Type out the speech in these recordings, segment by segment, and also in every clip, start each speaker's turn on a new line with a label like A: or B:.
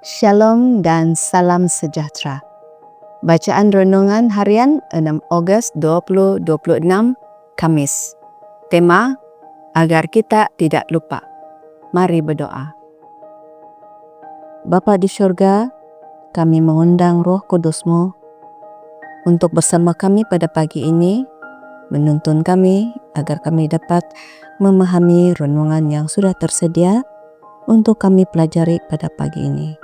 A: Shalom dan salam sejahtera. Bacaan Renungan Harian 6 Ogos 2026, Kamis. Tema, agar kita tidak lupa. Mari berdoa. Bapa di surga, kami mengundang Roh Kudus-Mu untuk bersama kami pada pagi ini, menuntun kami agar kami dapat memahami renungan yang sudah tersedia untuk kami pelajari pada pagi ini.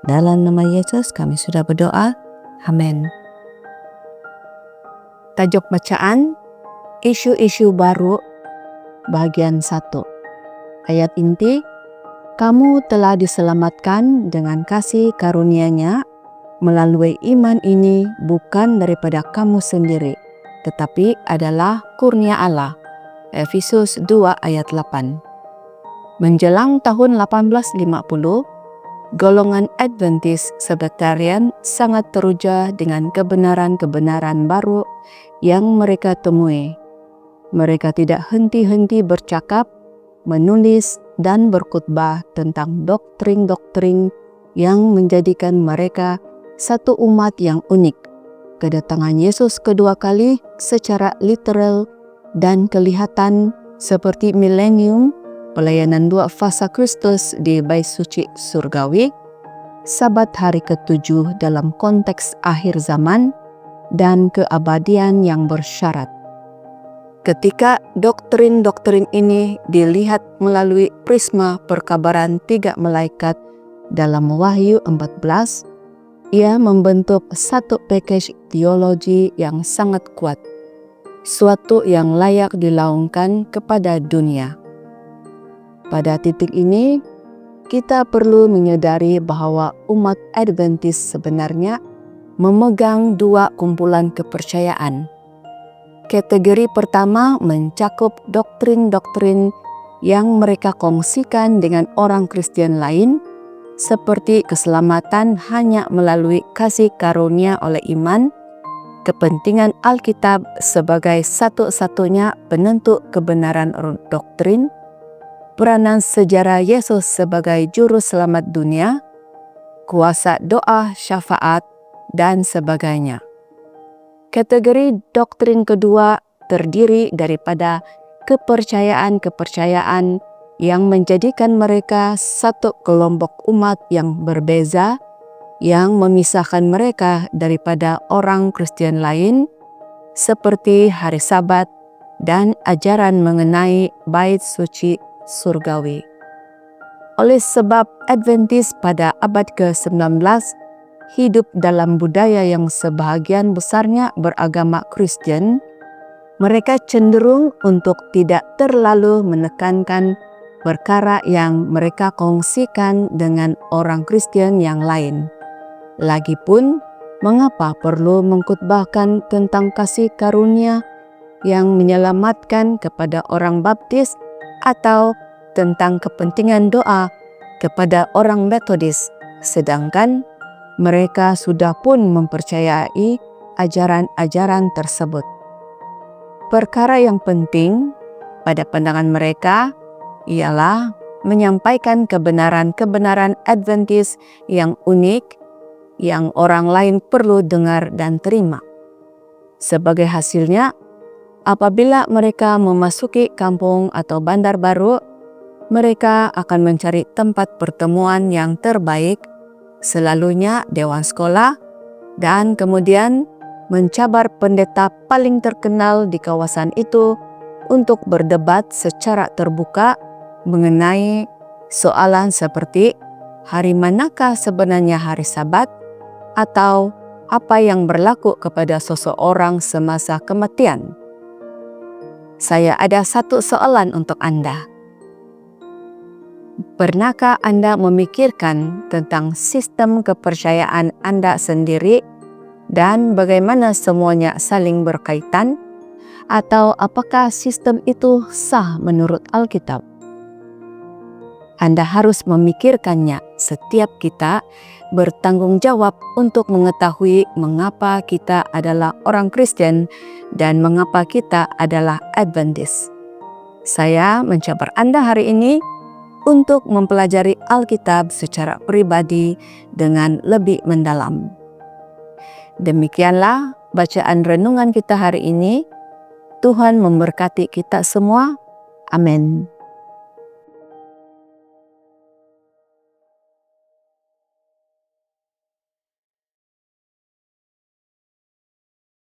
A: Dalam nama Yesus kami sudah berdoa. Amin. Tajuk bacaan, isu-isu baru, bagian 1. Ayat inti, kamu telah diselamatkan dengan kasih karunia-Nya melalui iman ini bukan daripada kamu sendiri, tetapi adalah kurnia Allah. Efesus 2 ayat 8. Menjelang tahun 1850, golongan Adventist Sabbatarian sangat teruja dengan kebenaran-kebenaran baru yang mereka temui. Mereka tidak henti-henti bercakap, menulis, dan berkhutbah tentang doktrin-doktrin yang menjadikan mereka satu umat yang unik. Kedatangan Yesus kedua kali secara literal dan kelihatan seperti milenium, pelayanan 2 fasa Kristus di Bait Suci Surgawi, Sabat hari ke-7 dalam konteks akhir zaman, dan keabadian yang bersyarat. Ketika doktrin-doktrin ini dilihat melalui prisma perkabaran 3 malaikat dalam Wahyu 14, ia membentuk satu package teologi yang sangat kuat, suatu yang layak dilaungkan kepada dunia. Pada titik ini, kita perlu menyadari bahwa umat Adventist sebenarnya memegang 2 kumpulan kepercayaan. Kategori pertama mencakup doktrin-doktrin yang mereka kongsikan dengan orang Kristen lain, seperti keselamatan hanya melalui kasih karunia oleh iman, kepentingan Alkitab sebagai satu-satunya penentu kebenaran doktrin, peranan sejarah Yesus sebagai juru selamat dunia, kuasa doa syafaat, dan sebagainya. Kategori doktrin kedua terdiri daripada kepercayaan-kepercayaan yang menjadikan mereka satu kelompok umat yang berbeza, yang memisahkan mereka daripada orang Kristen lain, seperti hari Sabat dan ajaran mengenai Bait Suci Surgawi. Oleh sebab Adventist pada abad ke-19 hidup dalam budaya yang sebahagian besarnya beragama Kristen, mereka cenderung untuk tidak terlalu menekankan perkara yang mereka kongsikan dengan orang Kristen yang lain. Lagipun, mengapa perlu mengkhotbahkan tentang kasih karunia yang menyelamatkan kepada orang Baptis, atau tentang kepentingan doa kepada orang Metodis, sedangkan mereka sudah pun mempercayai ajaran-ajaran tersebut. Perkara yang penting pada pandangan mereka ialah menyampaikan kebenaran-kebenaran Adventist yang unik, yang orang lain perlu dengar dan terima. Sebagai hasilnya, apabila mereka memasuki kampung atau bandar baru, mereka akan mencari tempat pertemuan yang terbaik, selalunya dewan sekolah, dan kemudian mencabar pendeta paling terkenal di kawasan itu untuk berdebat secara terbuka mengenai soalan seperti hari manakah sebenarnya hari Sabat, atau apa yang berlaku kepada seseorang semasa kematian. Saya ada satu soalan untuk Anda. Pernahkah Anda memikirkan tentang sistem kepercayaan Anda sendiri dan bagaimana semuanya saling berkaitan? Atau apakah sistem itu sah menurut Alkitab? Anda harus memikirkannya. Setiap kita bertanggung jawab untuk mengetahui mengapa kita adalah orang Kristen dan mengapa kita adalah Adventist. Saya mencabar Anda hari ini untuk mempelajari Alkitab secara pribadi dengan lebih mendalam. Demikianlah bacaan renungan kita hari ini. Tuhan memberkati kita semua. Amin.